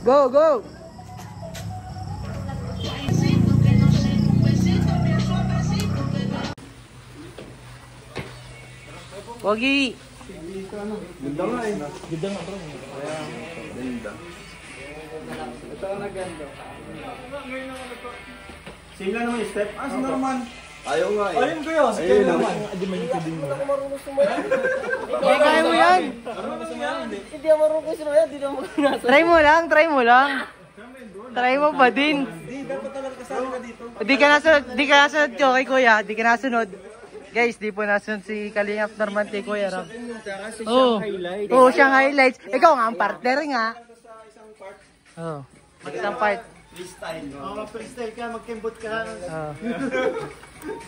Go, go! Pogi! Ganda nga eh. Ganda nga bro. Ganda. Ito ang naganda. Same lang naman yung step. Si Norman. Ayaw nga eh. Ayun ko yun. Sige naman. Hindi man yung din mo. Kaya mo yan! Hindi ako marunong sumayaw, hindi naman nasa. Try mo lang, try mo lang. Try mo pa din. Hindi, dapat talaga kasali ka dito. Di ka nasunod ko kay kuya, di ka nasunod. Guys, di po nasunod si Kalingap Norman kay Kuya Ram. Kasi Oo, highlight. Oo, siyang highlights. Ikaw nga ang partner nga. Oo, isang part. Freestyle. Oo, freestyle ka, mag-kembot ka.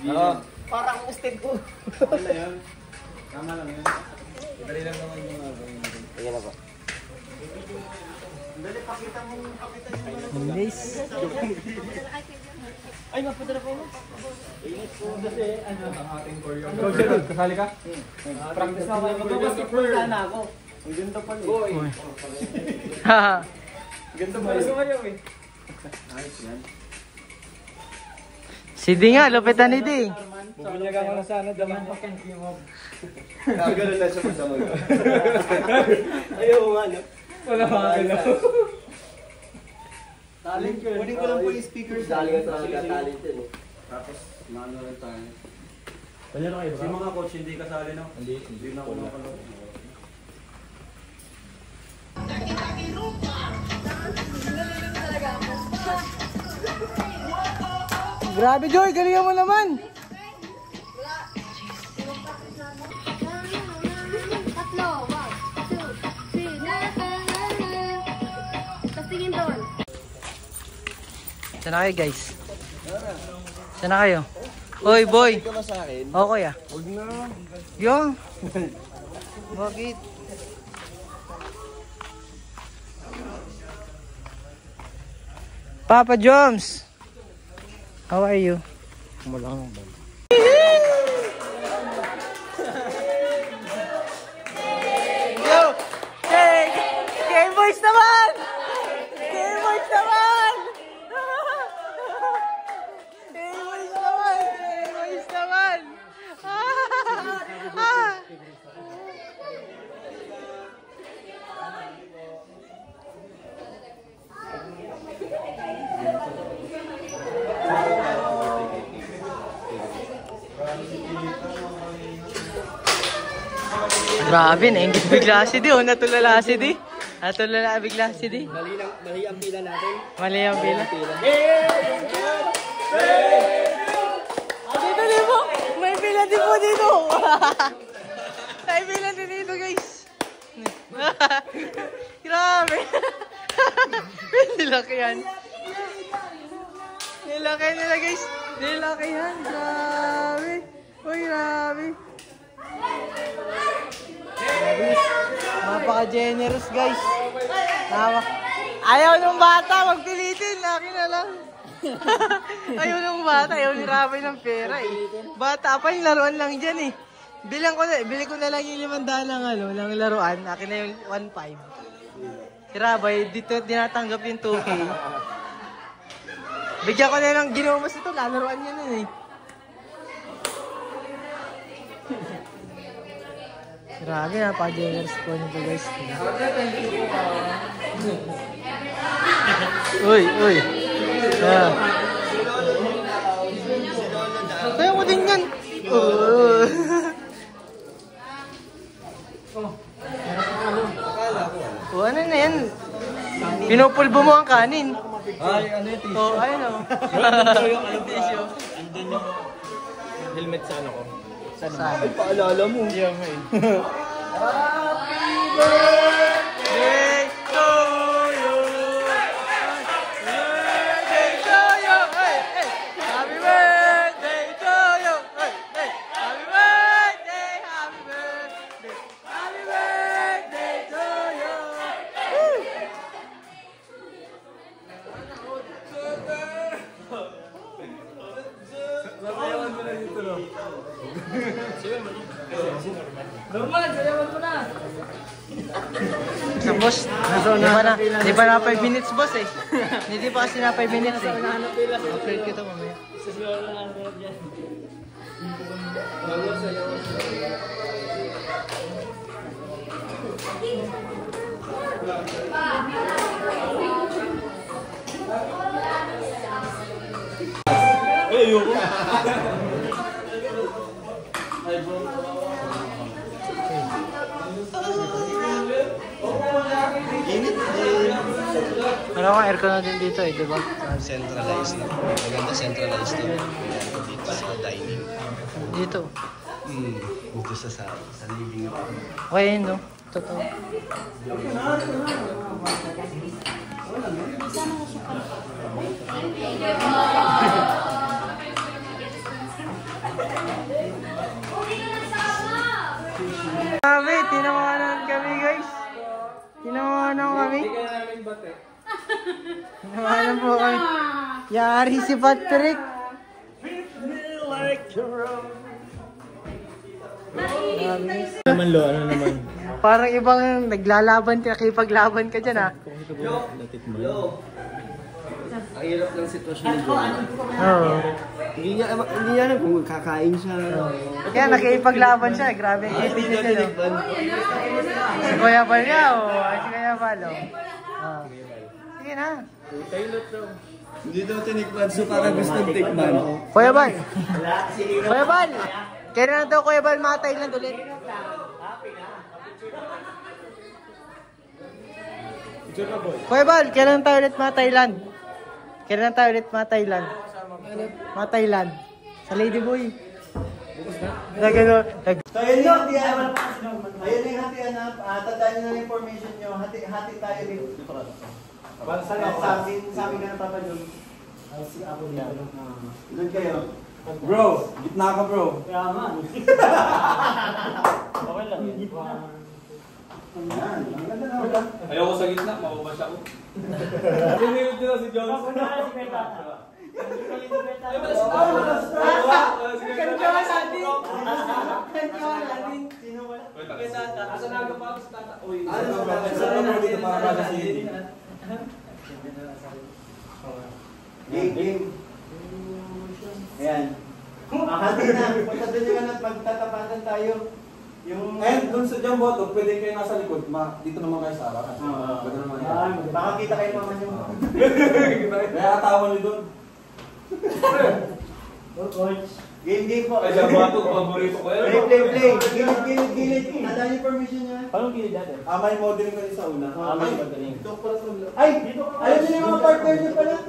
Oo. Parang step ko. Okay na yan. Tama lang yan. Dali lang naman yung mga ganyan. Sige na po. Dali, pakita yung Guys. Ay, mapunta na po. init po kasi ano. Ang ating choreographer. Kasali ka? Practice na ako. Mag-basketball sana ako. Ang ganda pala eh. Boy. Haha. Ganda pala sumayaw eh. Nice yan. Si D nga, lupitan ni D. Bubunyagan ko na sana daman pa kang king-off. Nakagano'n na siya magdamag. Ayaw nga, no? Wala makagalaw. Talent ko. Kunin ko lang po yung speakers. Dali ka talaga talent yun eh. Tapos, maano rin tayo. Panyero kayo ba? Yung mga coach hindi kasali no? Hindi na ako nakalog. Grabe Joy, galingan mo naman. Tatlo. 1, 2, 3. Tapos tingin doon. Saan na kayo guys? Saan na kayo? Hoy boy. Ka ba sa akin? Oo kuya. Huwag na. Yung. Bakit? Papa Joms. How are you? Mulang ba? Yo! Hey! Game Boys naman! Game Boys naman! Game Boys naman! Game Boys naman! Grabe, nainggit bigla si Di. Natulala si Di. Natulala bigla si Di. Mali ang pila natin. Mali ang pila. Dito din po. May pila din po dito. May pila din dito guys. Grabe. Nilakihan. Nilakihan nila guys. Nilakihan. Grabe. Uy, grabe. Napaka-generous guys. Ayaw ng bata magpilitin. Laki na lang. Ayaw ng bata. Ayaw ni Rabay ng pera eh. Bata pa yung laruan lang dyan eh. Bili ko na lang yung 500 ng laruan. Akin na yung 1.5. Si Rabay, dito dinatanggap yung 2K. Bigyan ko na lang ginumas ito. Lalaruan niya nun eh. Grabe, napaka-generous po nito guys. Uy, uy. Kaya ko din yan. Ano na yan? Pinupulbo mo ang kanin. Ay, ano yung tissue? Oh, ayun o. Yung tissue. Andun yung helmet sa ano ko. Saan? Paalala mo. Yeah, may. Happy birthday to you. Birthday to you. Hey, hey. Happy birthday to you. Hey, hey. Happy birthday. Happy birthday. Happy birthday to you. Woo! Sabayawan mo na dito, no? Norman, sayawan mo na. Sa boss, di pa na 5 minutes boss eh. Hindi pa kasi na 5 minutes eh. Upload ko ito mamaya. Sa siguro na ano dyan. Ay, ayoko. Wala kang aircon na din dito eh, di ba? Centralized na. Maganda centralized na. Dito sa dining. Dito. Dito sa living room. Okay, no? Totoo. Grabe, tinawanan kami guys. Tinawanan kami. Tinawanan po kami. Yari si Patrick. Naman lo, ano naman? Parang ibang naglalaban ka, nakipaglaban ka dyan ha. Ang hirap ng sitwasyon ni John. Oo. Hindi niya alam kung kakain siya. Kaya nakipaglaban siya, grabe ang itig niya no. Si Kuya Bal niya o, si Kuya Bal o. Sige na. Hindi daw tinikman, so parang gusto tikman. Kuya Bal! Kuya Bal! Kailan na daw Kuya Bal mga Thailand ulit? Kuya Bal, kailan tayo ulit mga Thailand? Kailan tayo ulit mga Thailand? Mga Thailand. Sa Ladyboy. Na gano'n. So yun yung hatian. Ayun yung hatian na. Tandaan nyo na yung information nyo. Hati tayo dito. Sa amin ka na Papa Jun. Doon kayo. Bro, gitna ka bro. Kaya nga. Okay lang. Ayan. Ang ganda na wala. Ayoko sa gitna, mababas ako. Sinilip nila si Jones. Game. Ayan. Hati na. Punta doon yung at magtatapatan tayo. Yung... And dun sa dyan boto, pwede kayo nasa likod. Dito naman kayo sa harap. Pwede naman yan. Baka kita kayo naman yung... Kaya katawan niyo dun. Game po. Ay, dyan boto, paborito ko yan. Play. Gilid. Tandaan yung permission nyo. Paano gilid natin? May modeling kayo sa una. May modeling. Ay! Ayun nyo yung mga partner nyo pala.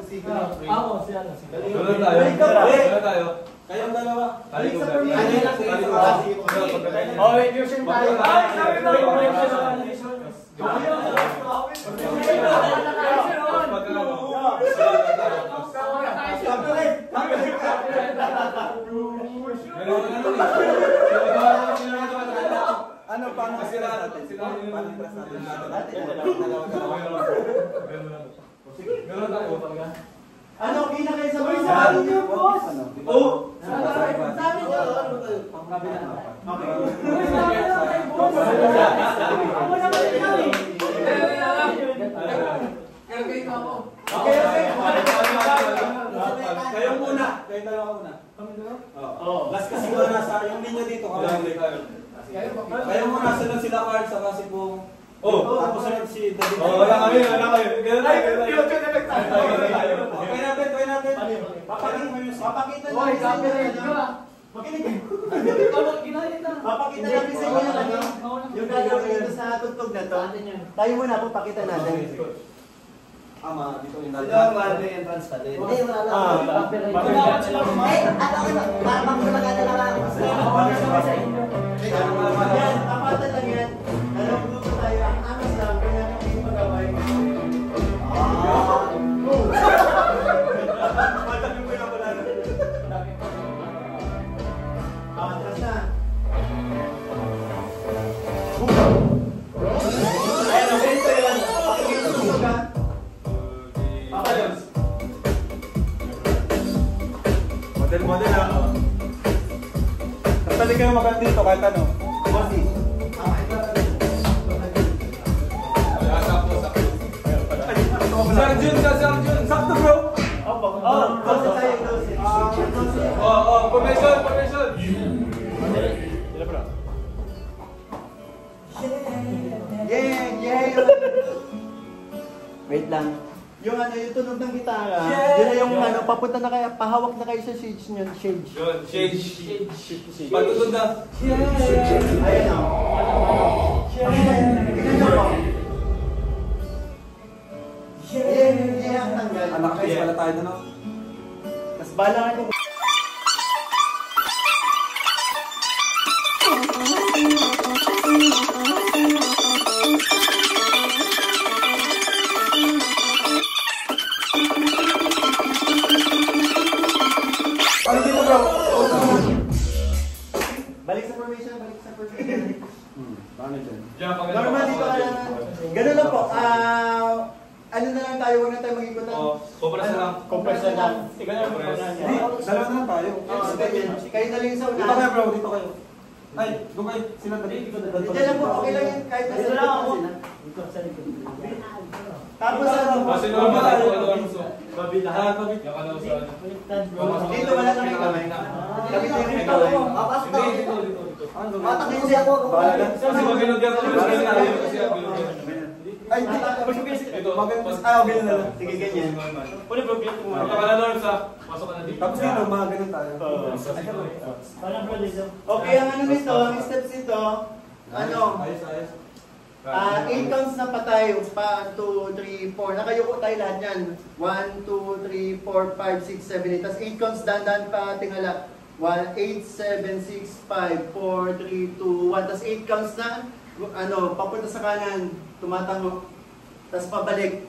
Oo, siya na. Wala tayo. Kayong dalawa. Balik sa permission. Oh, wait, yung same tayo. Ay, sabi na ako. Ano paano kasi natin? Paano press natin? Ano, kina kayo sa mga sabi niyo, boss? Oh! Sabi niyo, Kayo muna. Kayong dalawa muna. Last kasi ko nasa yung linya dito. Kayo muna, sunod sila Carl, saka si Pong. Tapos sunod si David. Wala kami. Gano'n tayo. Kaya natin. papakita namin sa inyo. Makinig kayo. Papakita namin sa inyo yung gagawin dito sa tugtog na to. Tayo muna po, pakita natin. Ama, dito yung Sila ang entrance pa din. Hindi, wala lang. Yan, kapatan lang yan. Nalagluto tayo. Ang angas lang. Kaya kami mag-away. Atras na. Ayan, okay ito yun. Pakikitulog ha. Model ha. Tapos kayo maganda dito kahit ano. Bossy. Sergeant. Sakto bro. Close tayo, close. Formation. Yeah. Wait lang. Yung yung tunog ng gitara, yun na yung papunta na kayo, pahawak na kayo sa shades nyo, shades. Yun, shade. Pagtutod na. Ayan o. Tignan nyo po. Yeah, ang tanggal. Anak kayo, pala tayo na no? Mas balangan ko. Diyan, pag Normal dito ka lang. Ganun lang po. Ano na lang tayo, huwag na tayo mag-ikutan. Compress na lang. Compress na lang. Ikaw na lang Compress. Hindi, dalawa na lang tayo. Kayo na lang sa una. Dito kayo bro, dito kayo. Ay, doon kayo. Sila dali. Dito lang po, okay lang yan. Kahit nasa likod lang sila. Tapos ano? Kasi normal tayo. Babi lahat. Yung ano sa... Dito wala na may kamay. Kapit na yung kamay. Hindi, dito. Matakin siya ako. Kasi maginugyan ko. Kasi Ay, ito. Okay na lang. Sige, ganyan. Pasok ka na dito. Tapos dito, mga ganun tayo. Okay, ang ano nito, ang steps nito, ano, Ayos. 8 counts na patay. 1, 2, 3, 4. Nakayuko tayo lahat yan. 1, 2, 3, 4, 5, 6, 7, 8. Tapos 8 counts, dandan pa tingala. 1, 8, 7, 6, 5, 4, 3, 2, 1. Tapos 8 counts na, ano, papunta sa kanan, tumatango. Tapos pabalik.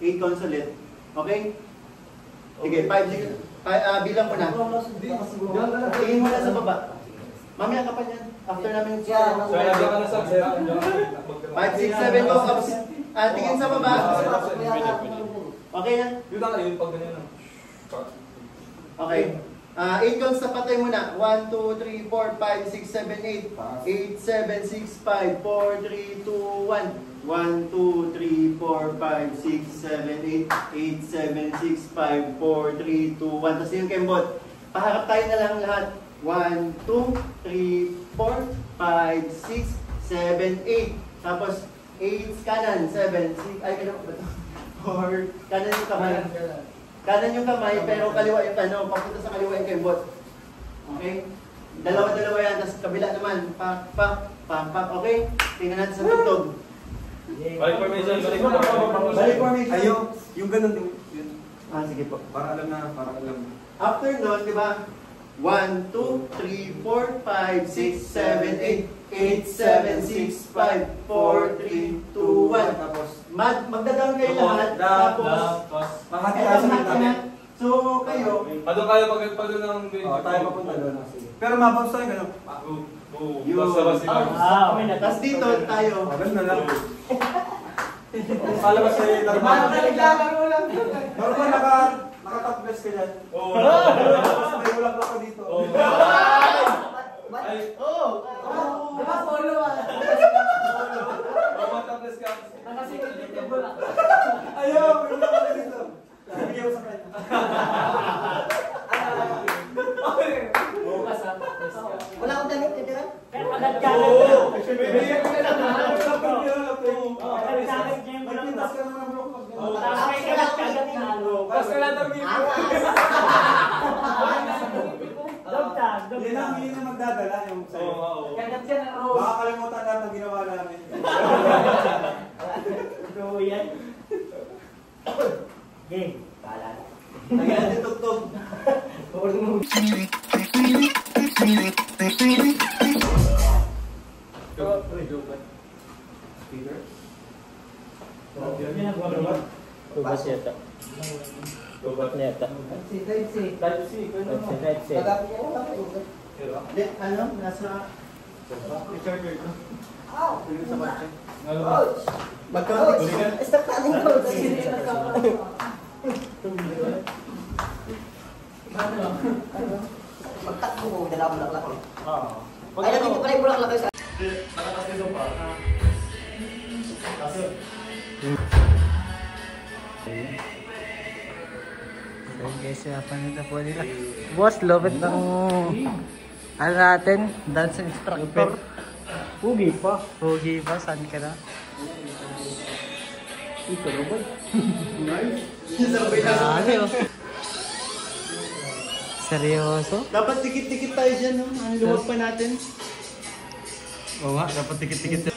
8 counts ulit. Okay? Sige, 5, bilang ko na. Tingin mo na sa baba. Mamaya ka pa niyan. After namin siya. So, nandiyan ka na sa... 5, 6, 7 go up. Tingin sa baba. Okay na? Yun lang, yun pag ganyan lang. Okay. 8 counts na patay muna. 1, 2, 3, 4, 5, 6, 7, 8. 8, 7, 6, 5, 4, 3, 2, 1. 1, 2, 3, 4, 5, 6, 7, 8. 8, 7, 6, 5, 4, 3, 2, 1. Tapos yung kembot. Paharap tayo na lang lahat. 1, 2, 3, 4, 5, 6, 7, 8. Tapos 8 kanan, 7, 6, ay kanan ba ito? 4, kanan yung kamay. Kanan yung kamay, pero kaliwa yung ano, papunta sa kaliwa yung kembot. Okay? Dalawa-dalawa yan, tapos kabila naman. Pak. Okay? Tingnan natin sa tugtog. Balik formation. Balik formation. Ayaw, yung ganun din. Sige po. Para alam na, para alam. After nun, di ba? 1, 2, 3, 4, 5, 6, 7, 8, 8, 7, 6, 5, 4, 3, 2, 1. Tapos, Magda-down kayo lahat. Tapos, makatirasan natin. So, kayo, Doon kayo pag doon ang... tayo papunta doon. Pero mabawas tayo gano'n. Yun. Basta-basta lang. Tapos dito tayo. Ganun na lang. Palabas kayo yung normal. Normal, naka-top-dress ka dyan. Oo. Tapos may ulak ka dito. Oo. Ay. Oo. Diba polo ah? Top-dress ka. Nakasikil dito yung bulak. Ayaw, may ulak ka dito. Bigyan mo sa kanya. Bukas ah. Wala akong damit, hindi ba? Pero agad ka. Oo. Bigyan ko na lang. Agad ka agad niya yung bulak. Tapos ka naman bro. Tapos agad ka halo. Tapos ka lang dito. Yan ang hindi na magdadala yung sa'yo. Kagat siya ng rose. Baka kalimutan lahat ng ginawa namin. Ito yan. Game. Pala. Lagyan natin tugtog. Tubat yata. Tubat yata. Type C. Ano? Nasa... Recharger ko. Dito sa kotse. Magkakaroon. Start natin ko. Pagtakbo mo, dala mo laklak eh. Ay, natin pa rin bulaklak kayo sa... Guys, panita po nila. Boss, lobet ng ano natin, dance instructor. Pugi pa. Pogi pa, saan ka na? Ito robot. Grabe oh. Seryoso? Dapat tikit-tikit tayo dyan, no? Ang luwag pa natin. Oo nga, dapat tikit-tikit.